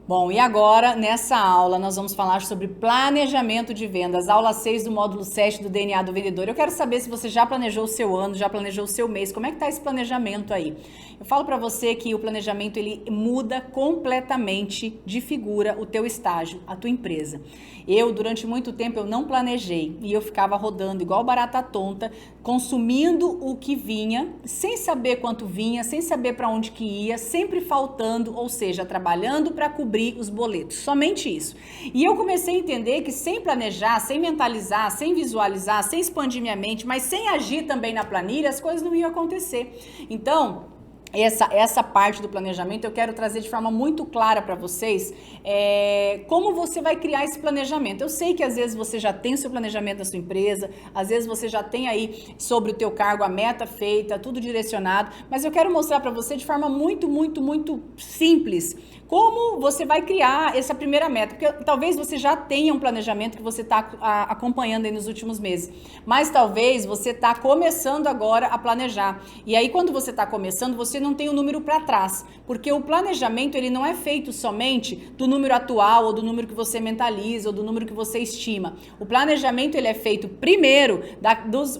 Bom, e agora, nessa aula, nós vamos falar sobre planejamento de vendas, aula 6 do módulo 7 do DNA do vendedor. Eu quero saber se você já planejou o seu ano, já planejou o seu mês, como é que tá esse planejamento aí? Eu falo para você que o planejamento, ele muda completamente de figura o teu estágio, a tua empresa. Durante muito tempo, eu não planejei e eu ficava rodando igual barata tonta, consumindo o que vinha, sem saber quanto vinha, sem saber para onde que ia, sempre faltando, ou seja, trabalhando para cobrir os boletos, somente isso. E eu comecei a entender que sem planejar, sem mentalizar, sem visualizar, sem expandir minha mente, mas sem agir também na planilha, as coisas não iam acontecer. Então, essa parte do planejamento eu quero trazer de forma muito clara para vocês como você vai criar esse planejamento. Eu sei que às vezes você já tem o seu planejamento da sua empresa, às vezes você já tem aí sobre o teu cargo a meta feita, tudo direcionado, mas eu quero mostrar para você de forma muito simples como você vai criar essa primeira meta, porque talvez você já tenha um planejamento que você está acompanhando aí nos últimos meses, mas talvez você está começando agora a planejar, e aí quando você está começando, você não tem o número para trás, porque o planejamento ele não é feito somente do número atual, ou do número que você mentaliza, ou do número que você estima. O planejamento ele é feito primeiro,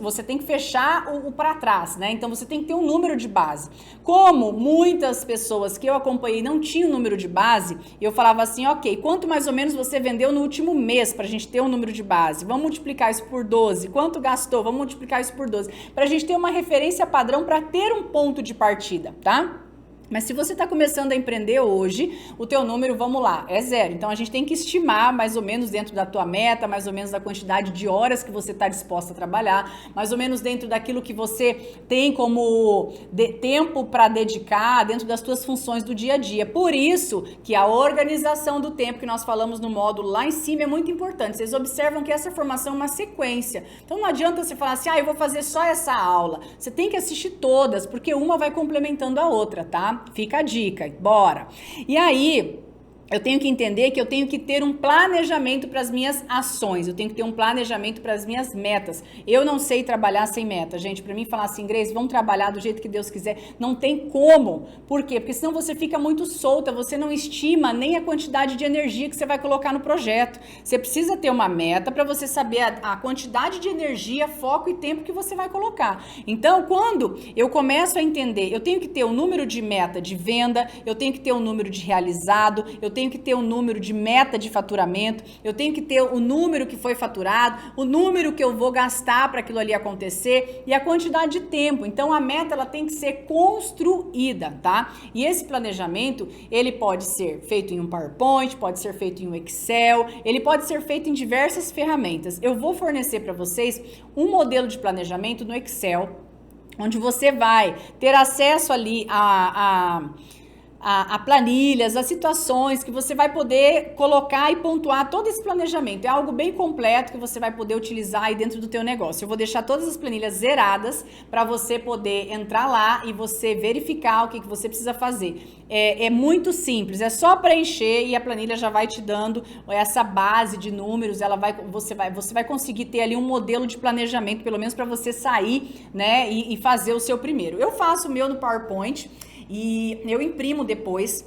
você tem que fechar o para trás, né? Então você tem que ter um número de base. Como muitas pessoas que eu acompanhei não tinham número de base, eu falava assim, ok, quanto mais ou menos você vendeu no último mês para a gente ter um número de base? Vamos multiplicar isso por 12. Quanto gastou? Vamos multiplicar isso por 12. Para a gente ter uma referência padrão para ter um ponto de partida, tá? Mas se você está começando a empreender hoje, o teu número, vamos lá, é 0. Então, a gente tem que estimar mais ou menos dentro da tua meta, mais ou menos da quantidade de horas que você está disposta a trabalhar, mais ou menos dentro daquilo que você tem como tempo para dedicar, dentro das tuas funções do dia a dia. Por isso que a organização do tempo que nós falamos no módulo lá em cima é muito importante. Vocês observam que essa formação é uma sequência. Então, não adianta você falar assim, eu vou fazer só essa aula. Você tem que assistir todas, porque uma vai complementando a outra, tá? Fica a dica, bora! E aí, eu tenho que entender que eu tenho que ter um planejamento para as minhas ações, eu tenho que ter um planejamento para as minhas metas. Eu não sei trabalhar sem meta, gente. Para mim falar assim, Grace, vamos trabalhar do jeito que Deus quiser, não tem como. Por quê? Porque senão você fica muito solta, você não estima nem a quantidade de energia que você vai colocar no projeto. Você precisa ter uma meta para você saber a quantidade de energia, foco e tempo que você vai colocar. Então, quando eu começo a entender, eu tenho que ter um número de meta de venda, eu tenho que ter um número de realizado, eu tenho que ter um número de meta de faturamento, eu tenho que ter o número que foi faturado, o número que eu vou gastar para aquilo ali acontecer e a quantidade de tempo. Então, a meta ela tem que ser construída, tá? E esse planejamento, ele pode ser feito em um PowerPoint, pode ser feito em um Excel, ele pode ser feito em diversas ferramentas. Eu vou fornecer para vocês um modelo de planejamento no Excel, onde você vai ter acesso ali a planilhas, as situações que você vai poder colocar e pontuar todo esse planejamento. É algo bem completo que você vai poder utilizar aí dentro do teu negócio. Eu vou deixar todas as planilhas zeradas para você poder entrar lá e você verificar o que você precisa fazer. É muito simples, é só preencher e a planilha já vai te dando essa base de números, você vai conseguir ter ali um modelo de planejamento, pelo menos para você sair, né, e fazer o seu primeiro. Eu faço o meu no PowerPoint, e eu imprimo depois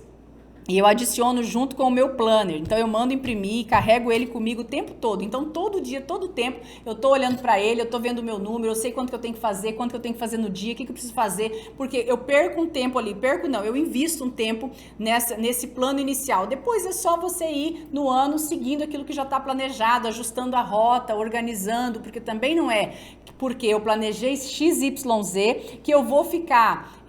e eu adiciono junto com o meu planner. Então eu mando imprimir, carrego ele comigo o tempo todo. Então todo dia, todo tempo eu tô olhando para ele, eu tô vendo o meu número, eu sei quanto que eu tenho que fazer, quanto que eu tenho que fazer no dia, o que eu preciso fazer, porque eu perco um tempo ali, eu invisto um tempo nesse plano inicial. Depois é só você ir no ano seguindo aquilo que já está planejado, ajustando a rota, organizando, porque também não é porque eu planejei XYZ que eu vou ficar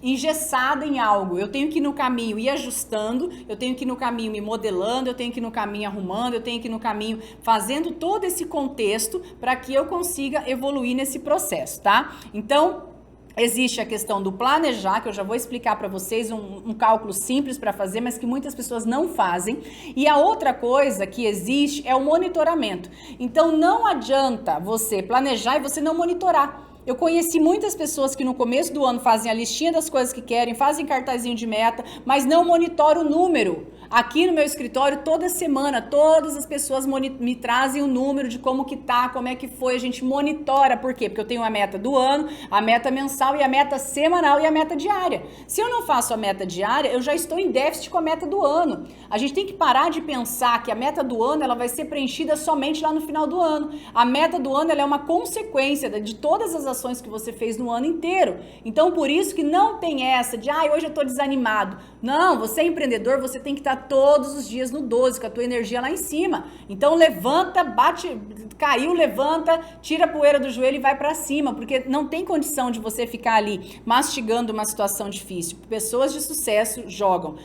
engessada em algo. Eu tenho que ir no caminho ir ajustando, eu tenho que ir no caminho me modelando, eu tenho que ir no caminho arrumando, eu tenho que ir no caminho fazendo todo esse contexto para que eu consiga evoluir nesse processo, tá? Então, existe a questão do planejar, que eu já vou explicar para vocês, um cálculo simples para fazer, mas que muitas pessoas não fazem. E a outra coisa que existe é o monitoramento. Então, não adianta você planejar e você não monitorar. Eu conheci muitas pessoas que no começo do ano fazem a listinha das coisas que querem, fazem cartazinho de meta, mas não monitoram o número. Aqui no meu escritório, toda semana, todas as pessoas me trazem o número de como que tá, como é que foi, a gente monitora. Por quê? Porque eu tenho a meta do ano, a meta mensal e a meta semanal e a meta diária. Se eu não faço a meta diária, eu já estou em déficit com a meta do ano. A gente tem que parar de pensar que a meta do ano ela vai ser preenchida somente lá no final do ano. A meta do ano ela é uma consequência de todas as ações que você fez no ano inteiro. Então, por isso que não tem essa de, hoje eu tô desanimado. Não, você é empreendedor, você tem que estar todos os dias no 12, com a tua energia lá em cima. Então, levanta, bate, caiu, levanta, tira a poeira do joelho e vai pra cima, porque não tem condição de você ficar ali mastigando uma situação difícil. Pessoas de sucesso jogam.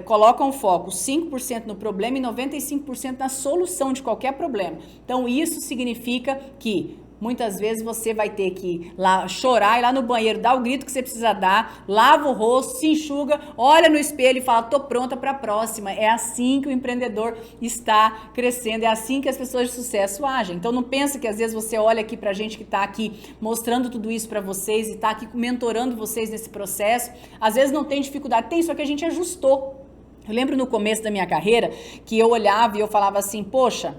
Colocam foco 5% no problema e 95% na solução de qualquer problema. Então, isso significa que muitas vezes você vai ter que ir lá chorar, ir lá no banheiro, dar o grito que você precisa dar, lava o rosto, se enxuga, olha no espelho e fala, tô pronta para a próxima. É assim que o empreendedor está crescendo, é assim que as pessoas de sucesso agem. Então não pensa que às vezes você olha aqui pra gente que tá aqui mostrando tudo isso para vocês e tá aqui mentorando vocês nesse processo. Às vezes não tem dificuldade, tem, só que a gente ajustou. Eu lembro no começo da minha carreira que eu olhava e eu falava assim, poxa,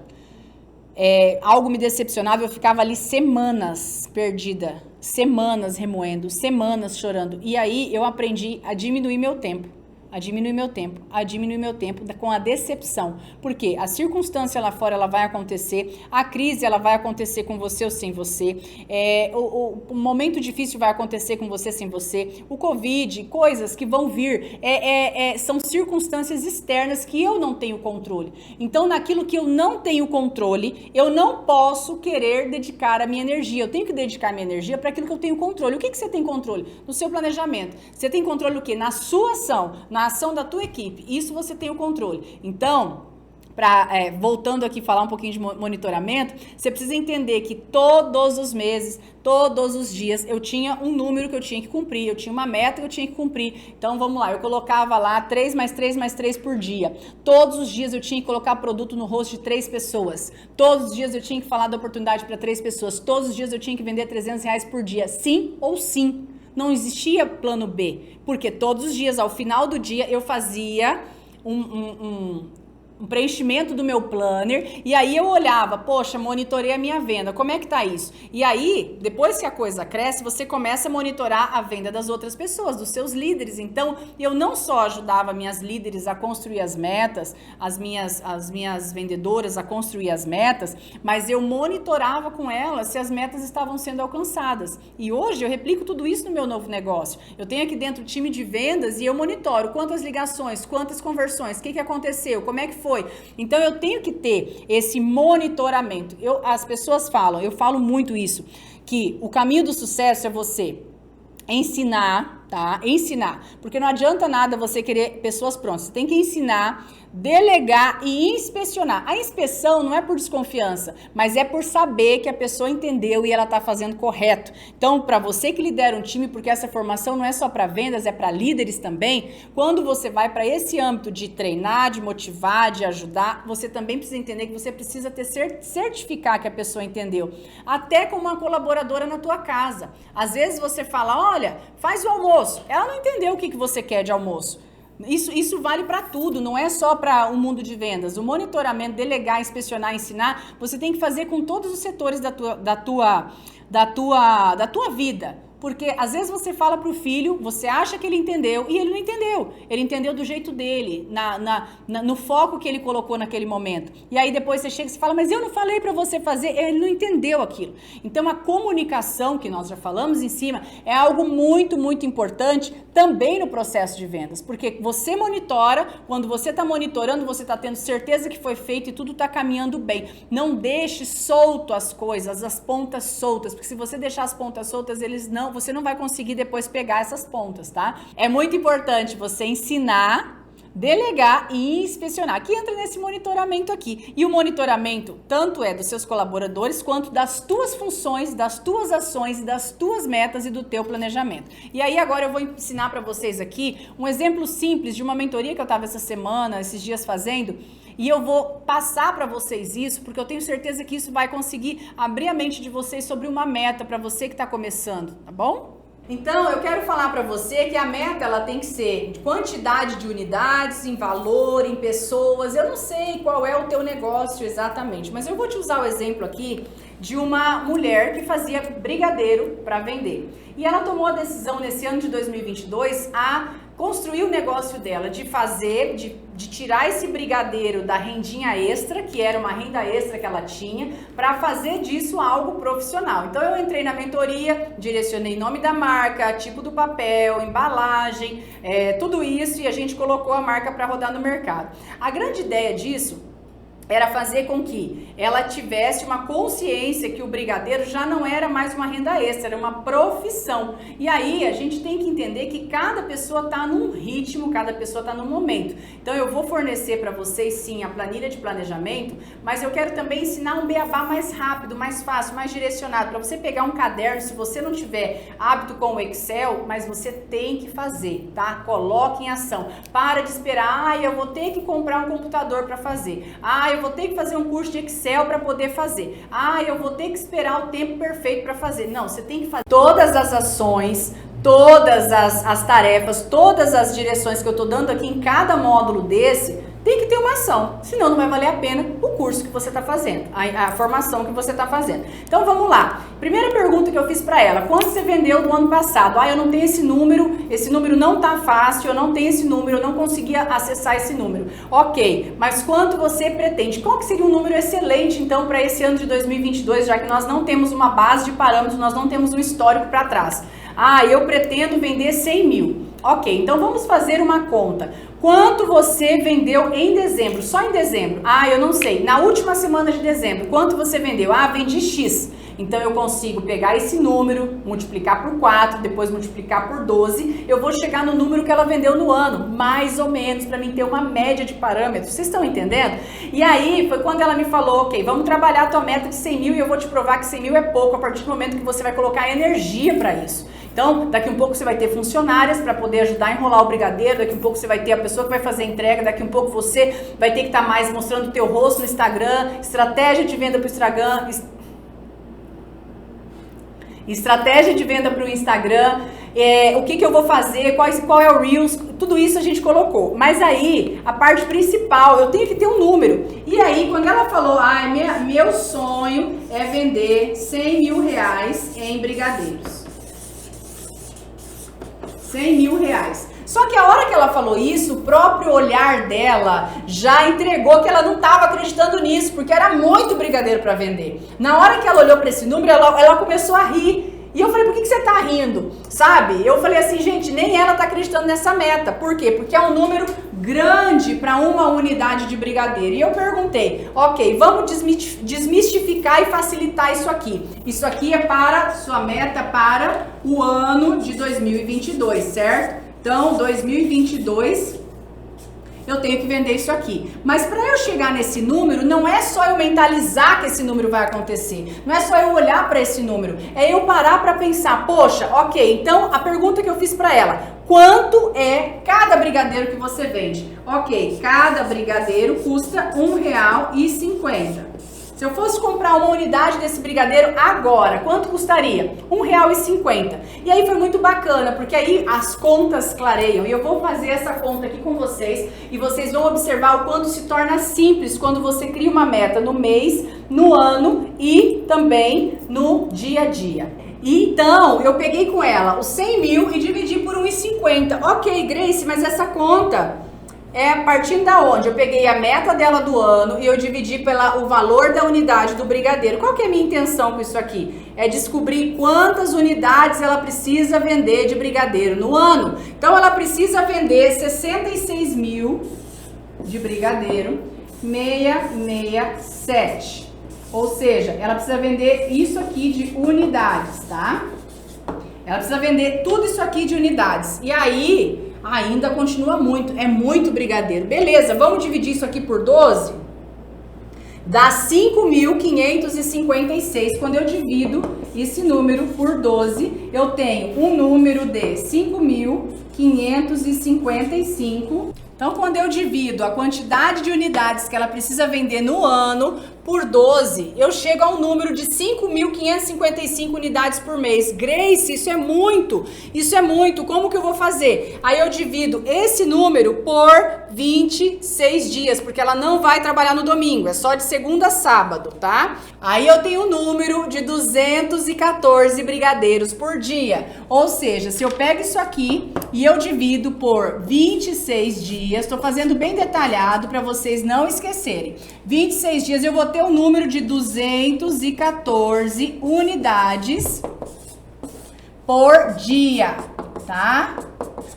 algo me decepcionava, eu ficava ali semanas perdida, semanas remoendo, semanas chorando. E aí eu aprendi a diminuir meu tempo. A diminuir meu tempo com a decepção. Porque a circunstância lá fora, ela vai acontecer, a crise, ela vai acontecer com você ou sem você, o momento difícil vai acontecer com você, sem você, o Covid, coisas que vão vir, são circunstâncias externas que eu não tenho controle. Então, naquilo que eu não tenho controle, eu não posso querer dedicar a minha energia. Eu tenho que dedicar a minha energia para aquilo que eu tenho controle. O que você tem controle? No seu planejamento. Você tem controle do quê? Na sua ação, na ação da tua equipe. Isso você tem o controle. Então, voltando aqui falar um pouquinho de monitoramento, você precisa entender que todos os meses, todos os dias, eu tinha um número que eu tinha que cumprir, eu tinha uma meta que eu tinha que cumprir. Então, vamos lá, eu colocava lá 3 mais 3 mais 3 por dia. Todos os dias eu tinha que colocar produto no rosto de 3 pessoas. Todos os dias eu tinha que falar da oportunidade para 3 pessoas. Todos os dias eu tinha que vender R$300 por dia. Sim ou sim. Não existia plano B, porque todos os dias, ao final do dia, eu fazia um preenchimento do meu planner, e aí eu olhava, poxa, monitorei a minha venda, como é que tá isso? E aí, depois que a coisa cresce, você começa a monitorar a venda das outras pessoas, dos seus líderes. Então, eu não só ajudava minhas líderes a construir as metas, as minhas vendedoras a construir as metas, mas eu monitorava com elas se as metas estavam sendo alcançadas. E hoje eu replico tudo isso no meu novo negócio. Eu tenho aqui dentro o time de vendas e eu monitoro quantas ligações, quantas conversões, o que aconteceu, como é que foi. Então eu tenho que ter esse monitoramento. As pessoas falam, eu falo muito isso, que o caminho do sucesso é você ensinar, tá? Ensinar. Porque não adianta nada você querer pessoas prontas. Você tem que ensinar, delegar e inspecionar. A inspeção não é por desconfiança, mas é por saber que a pessoa entendeu e ela tá fazendo correto. Então, para você que lidera um time, porque essa formação não é só para vendas, é para líderes também, quando você vai para esse âmbito de treinar, de motivar, de ajudar, você também precisa entender que você precisa certificar que a pessoa entendeu. Até como uma colaboradora na tua casa. Às vezes você fala, olha, faz o almoço. Ela não entendeu o que você quer de almoço. Isso vale para tudo, não é só para o mundo de vendas. O monitoramento, delegar, inspecionar, ensinar, você tem que fazer com todos os setores da tua vida. Porque às vezes você fala pro filho, você acha que ele entendeu e ele não entendeu. Ele entendeu do jeito dele, no foco que ele colocou naquele momento. E aí depois você chega e fala, mas eu não falei para você fazer, ele não entendeu aquilo. Então a comunicação, que nós já falamos em cima, é algo muito, muito importante também no processo de vendas. Porque você monitora, quando você está monitorando, você está tendo certeza que foi feito e tudo está caminhando bem. Não deixe solto as coisas, as pontas soltas, porque se você deixar as pontas soltas, você não vai conseguir depois pegar essas pontas, tá? É muito importante você ensinar, delegar e inspecionar, que entra nesse monitoramento aqui. E o monitoramento tanto é dos seus colaboradores quanto das tuas funções, das tuas ações, das tuas metas e do teu planejamento. E aí agora eu vou ensinar para vocês aqui um exemplo simples de uma mentoria que eu estava essa semana, esses dias fazendo, E eu vou passar para vocês isso, porque eu tenho certeza que isso vai conseguir abrir a mente de vocês sobre uma meta para você que está começando, tá bom? Então, eu quero falar para você que a meta ela tem que ser de quantidade de unidades, em valor, em pessoas. Eu não sei qual é o teu negócio exatamente, mas eu vou te usar o exemplo aqui de uma mulher que fazia brigadeiro para vender. E ela tomou a decisão nesse ano de 2022 a construir o negócio dela, de fazer, de tirar esse brigadeiro da rendinha extra, que era uma renda extra que ela tinha, para fazer disso algo profissional. Então eu entrei na mentoria, direcionei nome da marca, tipo do papel, embalagem, tudo isso, e a gente colocou a marca para rodar no mercado. A grande ideia disso era fazer com que ela tivesse uma consciência que o brigadeiro já não era mais uma renda extra, era uma profissão. E aí a gente tem que entender que cada pessoa está num ritmo, cada pessoa está num momento. Então eu vou fornecer para vocês sim a planilha de planejamento, mas eu quero também ensinar um beabá mais rápido, mais fácil, mais direcionado, para você pegar um caderno, se você não tiver hábito com o Excel, mas você tem que fazer, tá? Coloque em ação. Para de esperar, eu vou ter que comprar um computador para fazer. Eu vou ter que fazer um curso de Excel para poder fazer. Eu vou ter que esperar o tempo perfeito para fazer. Não, você tem que fazer todas as ações, todas as tarefas, todas as direções que eu estou dando aqui em cada módulo desse, tem que ter uma ação, senão não vai valer a pena o curso que você está fazendo, a formação que você está fazendo. Então vamos lá. Primeira pergunta que eu fiz para ela: quanto você vendeu do ano passado? Eu não tenho esse número não tá fácil, eu não tenho esse número, eu não conseguia acessar esse número. Ok, mas quanto você pretende? Qual que seria um número excelente então para esse ano de 2022, já que nós não temos uma base de parâmetros, nós não temos um histórico para trás? Eu pretendo vender 100 mil. Ok, então vamos fazer uma conta. Quanto você vendeu em dezembro? Só em dezembro? Eu não sei. Na última semana de dezembro, quanto você vendeu? Vendi X. Então eu consigo pegar esse número, multiplicar por 4, depois multiplicar por 12, eu vou chegar no número que ela vendeu no ano, mais ou menos, para mim ter uma média de parâmetros. Vocês estão entendendo? E aí foi quando ela me falou: ok, vamos trabalhar a tua meta de 100 mil e eu vou te provar que 100 mil é pouco a partir do momento que você vai colocar energia para isso. Então, daqui um pouco você vai ter funcionárias para poder ajudar a enrolar o brigadeiro, daqui um pouco você vai ter a pessoa que vai fazer a entrega, daqui um pouco você vai ter que estar mais mostrando o teu rosto no Instagram, estratégia de venda para o Instagram, estratégia de venda para o Instagram, o que eu vou fazer, qual é o Reels, tudo isso a gente colocou. Mas aí, a parte principal, eu tenho que ter um número. E aí, quando ela falou: meu sonho é vender 100 mil reais em brigadeiros. 100 mil reais. Só que a hora que ela falou isso, o próprio olhar dela já entregou que ela não estava acreditando nisso, porque era muito brigadeiro para vender. Na hora que ela olhou para esse número, ela começou a rir. E eu falei: por que você tá rindo? Sabe? Eu falei assim: gente, nem ela tá acreditando nessa meta. Por quê? Porque é um número grande para uma unidade de brigadeiro. E eu perguntei: ok, vamos desmistificar e facilitar isso aqui. Isso aqui é para sua meta para o ano de 2022, certo? Então, 2022, eu tenho que vender isso aqui. Mas para eu chegar nesse número, não é só eu mentalizar que esse número vai acontecer. Não é só eu olhar para esse número. É eu parar para pensar: poxa, ok, então a pergunta que eu fiz para ela: quanto é cada brigadeiro que você vende? Ok, cada brigadeiro custa R$1,50. Se eu fosse comprar uma unidade desse brigadeiro agora, quanto custaria? R$1,50. E aí foi muito bacana, porque aí as contas clareiam. E eu vou fazer essa conta aqui com vocês e vocês vão observar o quanto se torna simples quando você cria uma meta no mês, no ano e também no dia a dia. Então, eu peguei com ela os 100 mil e dividi por 1,50. Ok, Grace, mas essa conta partindo da onde? Eu peguei a meta dela do ano e eu dividi pelo valor da unidade do brigadeiro. Qual que é a minha intenção com isso aqui? É descobrir quantas unidades ela precisa vender de brigadeiro no ano. Então, ela precisa vender 66 mil de brigadeiro 667. Ou seja, ela precisa vender isso aqui de unidades, tá? Ela precisa vender tudo isso aqui de unidades. E aí, ainda continua muito, é muito brigadeiro. Beleza, vamos dividir isso aqui por 12? Dá 5.556. Quando eu divido esse número por 12, eu tenho um número de 5.555 Então, quando eu divido a quantidade de unidades que ela precisa vender no ano por 12, eu chego a um número de 5.555 unidades por mês. Grace, isso é muito! Isso é muito! Como que eu vou fazer? Aí eu divido esse número por 26 dias, porque ela não vai trabalhar no domingo, é só de segunda a sábado, tá? Aí eu tenho um número de 214 brigadeiros por dia. Ou seja, se eu pego isso aqui e eu divido por 26 dias, tô fazendo bem detalhado para vocês não esquecerem. 26 dias eu vou ter um número de 214 unidades por dia, tá?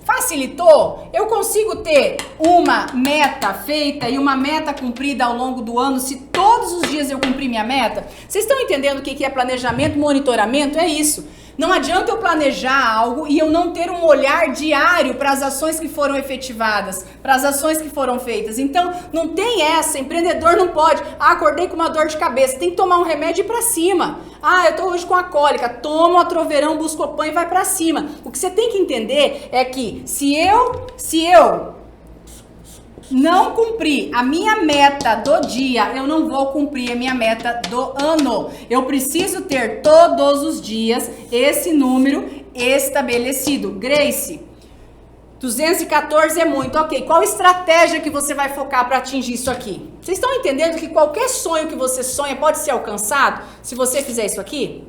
Facilitou? Eu consigo ter uma meta feita e uma meta cumprida ao longo do ano se todos os dias eu cumprir minha meta? Vocês estão entendendo o que é planejamento, monitoramento? É isso. Não adianta eu planejar algo e eu não ter um olhar diário para as ações que foram efetivadas, para as ações que foram feitas. Então, não tem essa, empreendedor não pode. Acordei com uma dor de cabeça, tem que tomar um remédio e ir para cima. Eu tô hoje com a cólica, toma o Atroverão, Buscopan e vai para cima. O que você tem que entender é que se eu não cumprir a minha meta do dia, eu não vou cumprir a minha meta do ano. Eu preciso ter todos os dias esse número estabelecido. Grace, 214 é muito, ok. Qual estratégia que você vai focar para atingir isso aqui? Vocês estão entendendo que qualquer sonho que você sonha pode ser alcançado se você fizer isso aqui?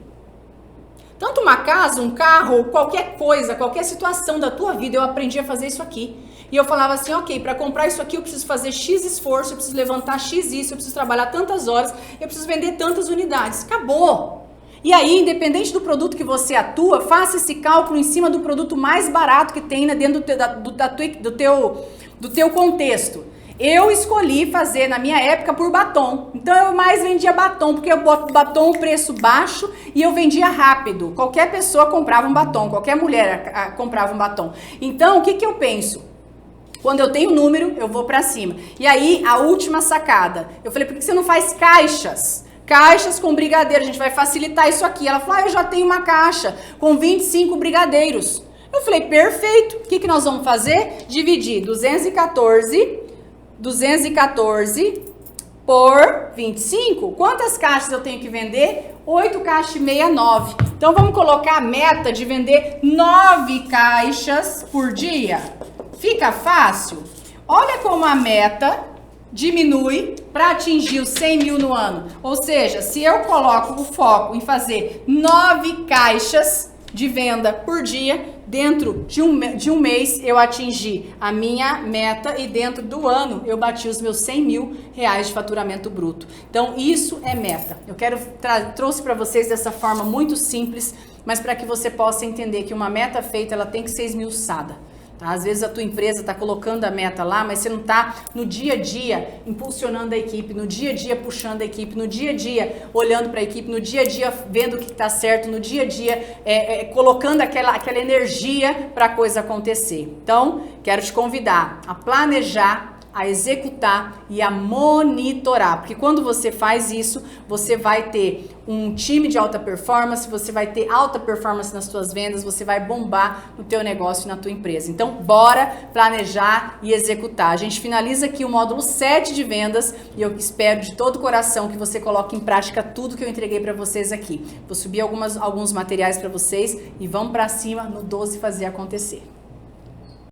Tanto uma casa, um carro, qualquer coisa, qualquer situação da tua vida, eu aprendi a fazer isso aqui. E eu falava assim, ok, para comprar isso aqui eu preciso fazer X esforço, eu preciso levantar X isso, eu preciso trabalhar tantas horas, eu preciso vender tantas unidades. Acabou! E aí, independente do produto que você atua, faça esse cálculo em cima do produto mais barato que tem dentro do teu contexto. Eu escolhi fazer, na minha época, por batom. Então, eu mais vendia batom, porque eu boto batom preço baixo e eu vendia rápido. Qualquer pessoa comprava um batom, qualquer mulher comprava um batom. Então, o que eu penso? Quando eu tenho número, eu vou pra cima. E aí, a última sacada. Eu falei, por que você não faz caixas? Caixas com brigadeiro, a gente vai facilitar isso aqui. Ela falou, eu já tenho uma caixa com 25 brigadeiros. Eu falei, perfeito. O que nós vamos fazer? Dividir 214 por 25. Quantas caixas eu tenho que vender? 8 caixas e meia, 9. Então, vamos colocar a meta de vender 9 caixas por dia. Fica fácil? Olha como a meta diminui para atingir os 100 mil no ano. Ou seja, se eu coloco o foco em fazer 9 caixas de venda por dia, dentro de um mês eu atingi a minha meta e dentro do ano eu bati os meus 100 mil reais de faturamento bruto. Então isso é meta. Eu trouxe para vocês dessa forma muito simples, mas para que você possa entender que uma meta feita ela tem que ser esmiuçada. Tá? Às vezes a tua empresa está colocando a meta lá, mas você não está no dia a dia impulsionando a equipe, no dia a dia puxando a equipe, no dia a dia olhando para a equipe, no dia a dia vendo o que está certo, no dia a dia colocando aquela energia para a coisa acontecer. Então, quero te convidar a planejar, a executar e a monitorar, porque quando você faz isso, você vai ter um time de alta performance, você vai ter alta performance nas suas vendas, você vai bombar no teu negócio e na tua empresa. Então, bora planejar e executar. A gente finaliza aqui o módulo 7 de vendas e eu espero de todo o coração que você coloque em prática tudo que eu entreguei para vocês aqui. Vou subir alguns materiais para vocês e vamos para cima no 12 fazer acontecer.